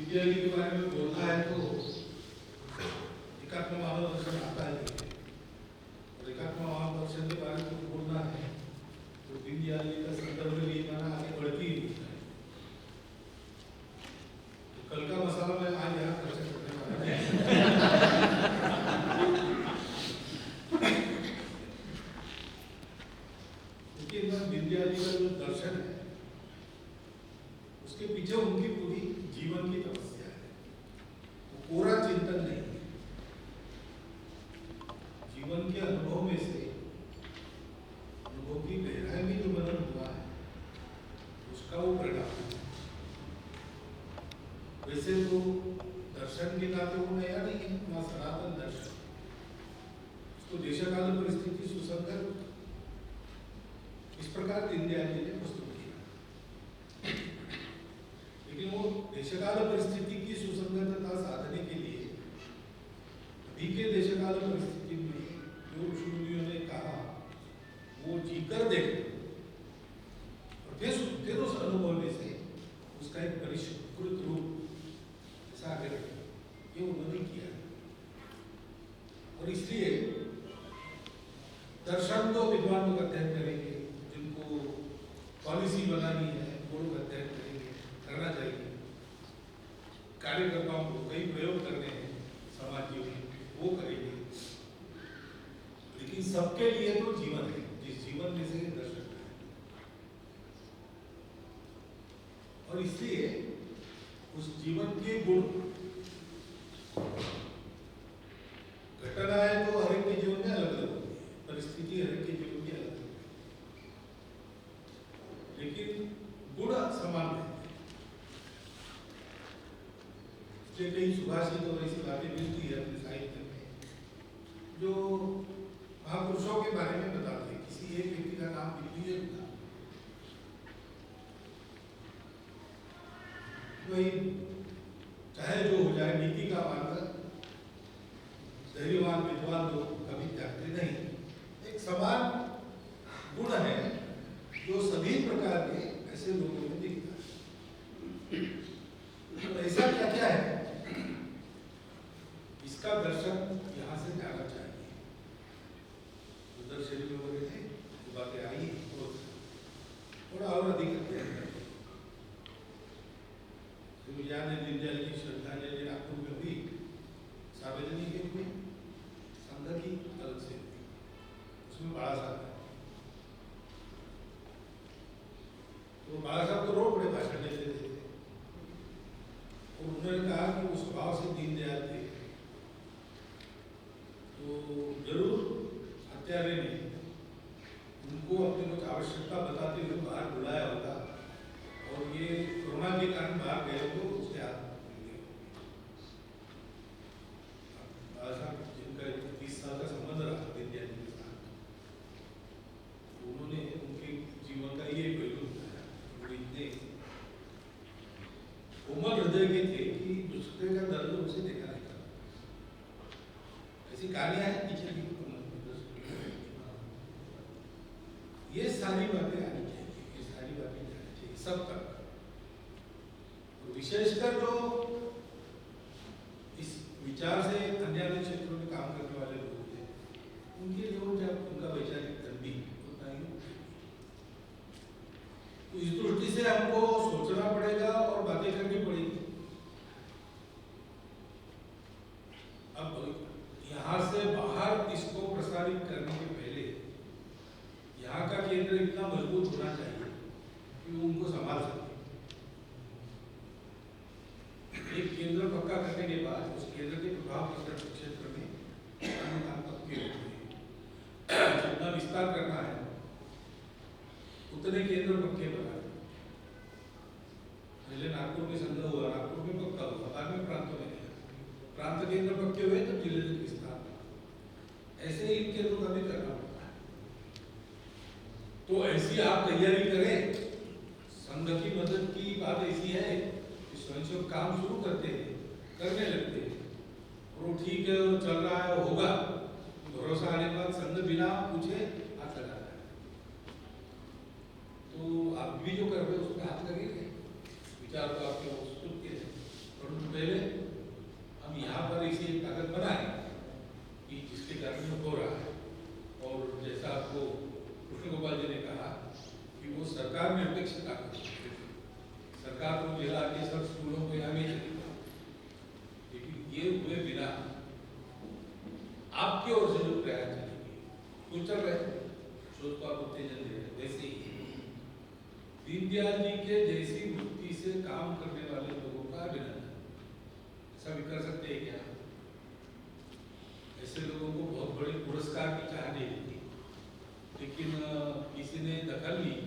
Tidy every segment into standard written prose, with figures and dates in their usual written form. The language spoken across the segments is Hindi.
दिव्यांग के बारे में बोलना है तो एकात्म मानव दर्शन आता है, और एकात्म मानव दर्शन के बारे में बोलना है तो दीनदयाल जी का संदर्भ लिए माना आगे बढ़ती ही नहीं है। तो कल का मसाला मैं आज यहाँ चर्चा करने वाला क्योंकि दीनदयाल जी का जो दर्शन है उसके पीछे उनकी पूरी जीवन की तपस्या है, वो पूरा चिंतन नहीं है। जीवन के अनुभव में से अनुभव की गहराई में जो बदल हुआ है उसका वो परिणाम है। वैसे तो दर्शन के नाते वो नया नहीं है, वहाँ सनातन दर्शन उसको देशकाल परिस्थिति सुसंगत इस प्रकार दीनदयाल जी ने प्रस्तुत किया। लेकिन वो देशकाल परिस्थिति की सुसंगतता साधने के लिए अभी के देशकाल परिस्थिति में जो ऋषिमुनियों ने कहा वो जीकर देख और फिर उस अनुभव में से उसका एक परिष्कृत रूप ऐसा आगे रखे, ये उन्होंने किया। और इसलिए दर्शन तो विद्वान लोग अध्ययन करेंगे, जिनको पॉलिसी बनानी है वो लोग अध्ययन करेंगे, करना चाहिए। कार्यकर्ताओं को कई प्रयोग करने हैं समाज में, वो करेंगे। लेकिन सबके लिए तो जीवन है, जिस जीवन में से दर्शन है। और इसलिए उस जीवन के गुण घटनाएं तो हर एक के जीवन में अलग अलग होती है, परिस्थिति हर एक के जीवन की अलग अलग, लेकिन गुण समान है। इसलिए कई सुभाषित और ऐसी बातें मिलती है अपने साहित्य में जो महापुरुषों के बारे में बताते हैं। किसी एक व्यक्ति का नाम दिग्विजय था, वही चाहे जो हो जाए नीति का मार्ग धैर्यवान विद्वान लोग कभी त्यागते नहीं। एक समान गुण है जो सभी प्रकार के ऐसे लोगों में दिखता है। तो ऐसा क्या क्या है, इसका दर्शन यहाँ से जाना चाहिए। उधर शरीर में बोले थे जो बातें आई तो थोड़ा और अधिक दीनदयाल की श्रद्धांजलि नागपुर में हुई, सार्वजनिक हुई, संघ की अलग से हुई, उसमें बाला साहब है। तो बाला साहब तो रोड बड़े भाषण देते थे और उन्होंने कहा कि उस भाव से दीनदयाल थे तो जरूर हत्यारे ने उनको अपनी कुछ आवश्यकता बताते हुए बाहर बुलाया होगा, और ये कोरोना के कारण बाहर गए तो उसके हाथ जिनका 30 साल का संबंध रहा दीनदयाल जी के साथ, उन्होंने उनके जीवन का ये पहलू बताया। वो इतने कोमल हृदय के थे कि दूसरे का दर्द उसे देखा नहीं था। ऐसी कहानियां हैं पीछे की। ये सारी बातें आनी चाहिए, ये सारी बातें जानी चाहिए सब तक। विशेषकर जो इस विचार से अन्य क्षेत्रों में काम करने वाले लोग हैं, उनके लिए जब उनका वैचारिक तंबी होता है, तो इस दृष्टि से हमको सोचना पड़ेगा और बातें करनी पड़ेगी। अब यहाँ से बाहर इसको प्रसारित करने के पहले यहाँ का केंद्र इतना मजबूत होना चाहिए कि वो उनको संभाल सके। एक केंद्र पक्का करने के बाद उस केंद्र के प्रभाव क्षेत्र में जितना विस्तार करना है उतने केंद्र पक्के बना। पहले नागपुर में संग्रह हुआ, नागपुर में पक्का हुआ, बाद में प्रांतों में गया, प्रांत केंद्र पक्के हुए तो जिले तक विस्तार। ऐसे ही केंद्रों का भी करना पड़ता है। तो ऐसी आप तैयारी करें। संघ की मदद की बात ऐसी है, स्वयं काम शुरू करते हैं, करने लगते हैं, और वो ठीक है और चल रहा है, होगा, भरोसा आने के बाद संघ बिना पूछे हाथ लगाता है। तो आप भी जो कर रहे हो उसमें हाथ लगेंगे, विचार तो आपके सरकार निरपेक्षता करती है। सरकार को जिला के सब स्कूलों को यहाँ भेज देती है, लेकिन ये हुए बिना आपकी ओर से जो प्रयास चलेगी कुछ चल रहे शोध को आप उत्तेजन दे रहे, वैसे ही दीनदयाल जी के जैसी वृत्ति से काम करने वाले लोगों का अभिनंदन। ऐसा भी कर सकते हैं क्या? ऐसे लोगों को बहुत बड़े पुरस्कार की चाह नहीं थी, लेकिन किसी ने दखल ली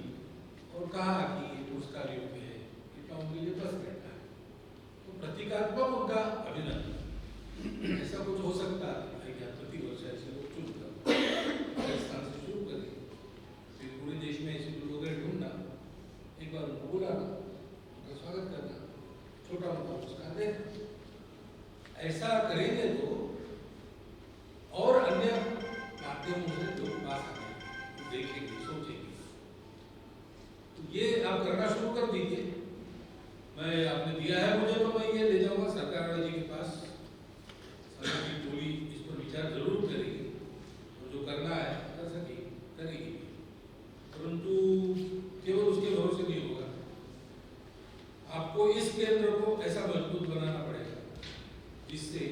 और कहा कि ये पुरस्कार योग्य है, इतना उनके लिए बस बैठा है, तो प्रतीकात्मक उनका अभिनंदन। ऐसा कुछ हो सकता है क्या? प्रतिवर्ष ऐसे लोग चुनकर राजस्थान से शुरू करें, फिर पूरे देश में ऐसे लोग ढूंढना, एक बार उनको बुलाना, उनका स्वागत करना, छोटा मोटा पुरस्कार देना। ऐसा करेंगे तो और अन्य माध्यमों से लोग पास आएंगे, देखेंगे, सोचेंगे। तो ये आप करना शुरू कर दीजिए। मैं आपने दिया है मुझे, तो मैं ये ले जाऊंगा सरकार वाले जी के पास। सरकार की टोली इस पर विचार जरूर करेगी और जो करना है कर सकेगी, करेगी, परंतु केवल उसके भरोसे नहीं होगा। आपको इस केंद्र को ऐसा मजबूत बनाना पड़ेगा जिससे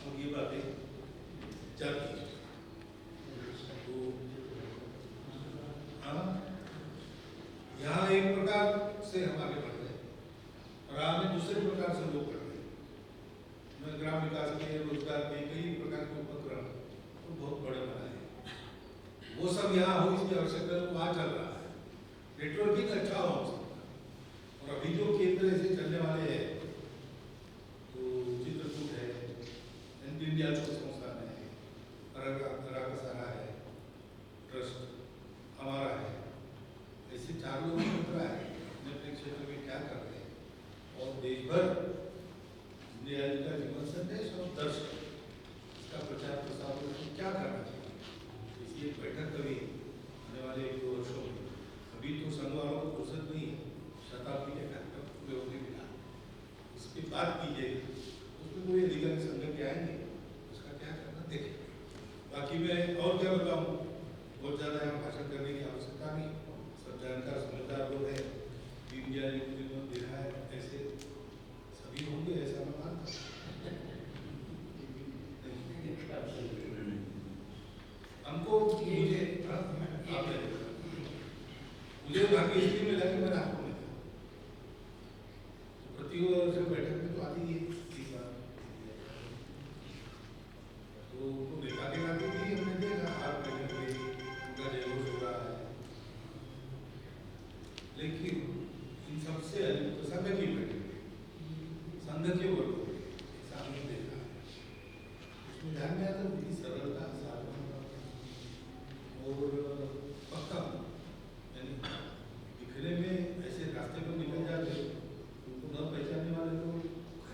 हम ये बातें जाती है। तो यहाँ एक प्रकार से हम आगे बढ़ रहे हैं और आगे दूसरे प्रकार से लोग बढ़ रहे हैं। ग्राम विकास के, रोजगार के कई प्रकार के उपक्रम तो बहुत बड़े बनाए हैं, वो सब यहाँ हो इसकी आवश्यकता वहाँ चल रहा है। नेटवर्किंग अच्छा हो सकता। और अभी जो केंद्र ऐसे चलने वाले हैं, तो चित्रकूट है, दीनदयाल संस्थान है, राकासारा है, ट्रस्ट हमारा है, ऐसे चार लोग मित्र है अपने क्षेत्र में क्या कर रहे हैं और देश भर दीनदयाल जी का जीवन संदेश और दर्शन इसका प्रचार प्रसार क्या करना चाहिए। इसलिए बैठक कभी आने वाले 1-2 वर्षों में, अभी तो संघ वालों को फुर्सत नहीं है, शताब्दी के कार्यक्रम पूरे होने बिना उसकी बात की जाएगी, उसमें कोई अधिकारी संघ के आएंगे, उसका क्या करना देखें। बाकी मैं और क्या बताऊँ, बहुत ज़्यादा यहाँ भाषण करने की आवश्यकता नहीं, सब जानकार समझदार लोग हैं। दीनदयाल जी को जिन्होंने देखा है ऐसे सभी होंगे, ऐसा मैं मानता हूँ। हमको मुझे बाकी इसलिए मिला कि मैंने आपको मिला, प्रतिवर्ष बैठक में तो आती है इस बार, तो देखा के नाते भी हमने देखा आप बैठक में उनका जयघोष हो रहा है, लेकिन इन सबसे अधिक तो संघ की बैठक, संघ के वर्ग सामने देखा है, उसमें ध्यान में आता है सरलता और पक्का, यानी दिखने में ऐसे रास्ते पर निकल जाते उनको न पहचानने वाले लोग,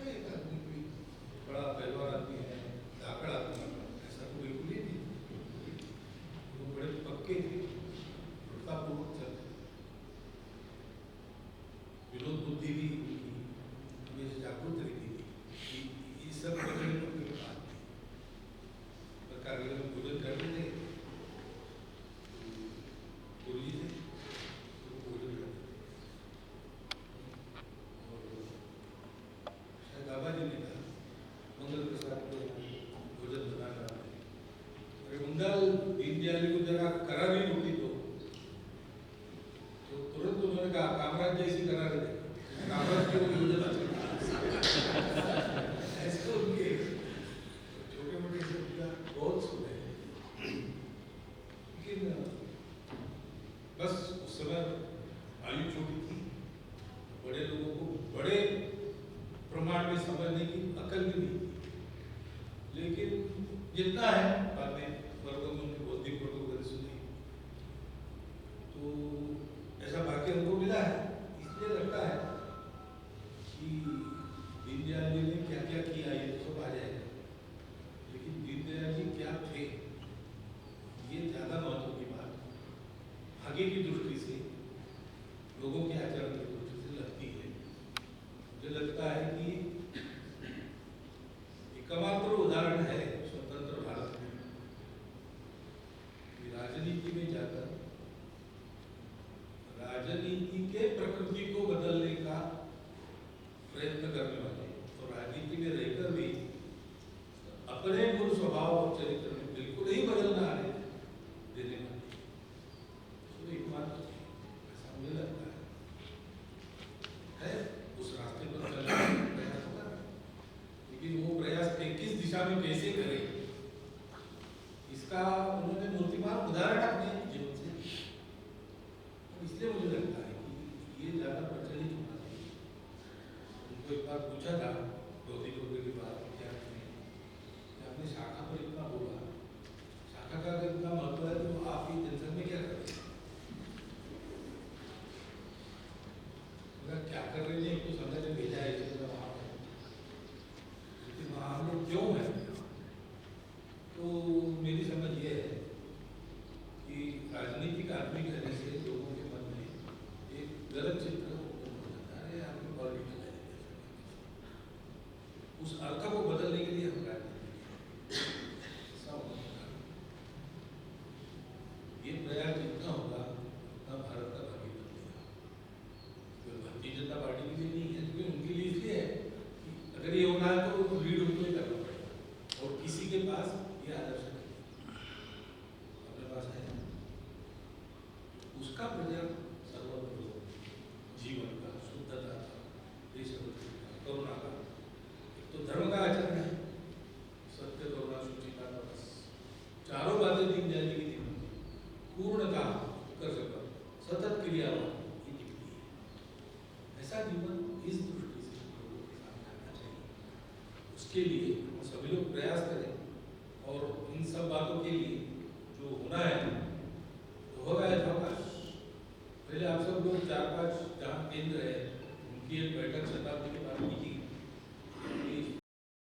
एक आदमी कोई बड़ा पहलवान आदमी है, धाकड़ आदमी है, ऐसा तो बिल्कुल ही नहीं। वो बड़े पक्के थे, दृढ़तापूर्वक चलते, विनोद बुद्धि भी हमें जागरूक रहती थी। ये सब कार्यक्रम में भोजन करते थे, गुरु जी थे, भोजन करते थे, और शायद बाबा जी ने कहा मंगल प्रसाद को भोजन बनाना है। अरे मंगल दीनदयाल को जरा करा भी होती तो तुरंत उन्होंने कहा कामराज जैसी करा रहे थे, कामराज के भोजन ऐसे उनके छोटे मोटे बहुत सुने, लेकिन बस उस समय आयु छोटी थी, बड़े लोगों को बड़े प्रमाण में समझने की अकल भी नहीं थी, लेकिन जितना है बाद में वर्गों में उनके बौद्धिक वर्गों को सुनी, तो ऐसा भाग्य हमको मिला है। इसलिए लगता है कि दीनदयाल जी ने क्या क्या किया ये तो सब आ जाएगा, लेकिन दीनदयाल जी क्या थे ये ज्यादा महत्व की बात आगे की दृष्टि से, लोगों के आचरण की दृष्टि से लगती है। मुझे लगता है कि एकमात्र उदाहरण है स्वतंत्र भारत में राजनीति में जाकर राजनीति के प्रकृति को बदलने का प्रयत्न करने वाले और राजनीति में रहकर भी अपने मूल स्वभाव और चरित्र में बिल्कुल ही बदलना आने देने वाले, तो एक बात ऐसा मुझे लगता है उस रास्ते पर चलने का प्रयास होगा, लेकिन वो प्रयास किस दिशा में कैसे करें इसका उन्होंने मूर्तिमान उदाहरण अपने जीवन से, इसलिए मुझे लगता है कि ये ज्यादा प्रचलित होना चाहिए। उनको एक बार पूछा था भौतिक रूप की बात क्या आपने शाखा पर इतना बोला, शाखा का अगर इतना महत्व है तो आप ही जनसंघ में क्या कर रहे हैं, क्या कर रहे हैं, तो संघ ने भेजा है लेकिन वहाँ हम लोग क्यों है, तो मेरी समझ ये है कि राजनीतिक आदमी कहने से लोगों के मन में एक गलत चित्र उत्पन्न हो जाता है, आपको पॉलिटिकल है, उस अर्थ को बदलने के लिए हम ये प्रयास जितना होगा उतना भारत का भाग्य बदलेगा। भारतीय जनता पार्टी के लिए नहीं है, लेकिन उनके लिए इसलिए है कि अगर ये होना है तो लीड उनको ही करना पड़ेगा और किसी के पास ये आदर्श नहीं अपने पास है, उसका प्रचार सर्वत्र जीवन का, शुद्धता का, देशभक्ति का, करुणा का, तो धर्म का आचरण है, सत्य करुणा शुचिता का, बस चारों बातें दिन जाने की दिन पूर्णता कर सका सतत क्रिया ऐसा जीवन इस दृष्टि से लोगों के सामने आना चाहिए। उसके लिए सभी लोग प्रयास करें और इन सब बातों के लिए जो होना है तो होगा अवकाश। पहले आप सब लोग 4-5 जहाँ केंद्र है उनकी एक बैठक शताब्दी के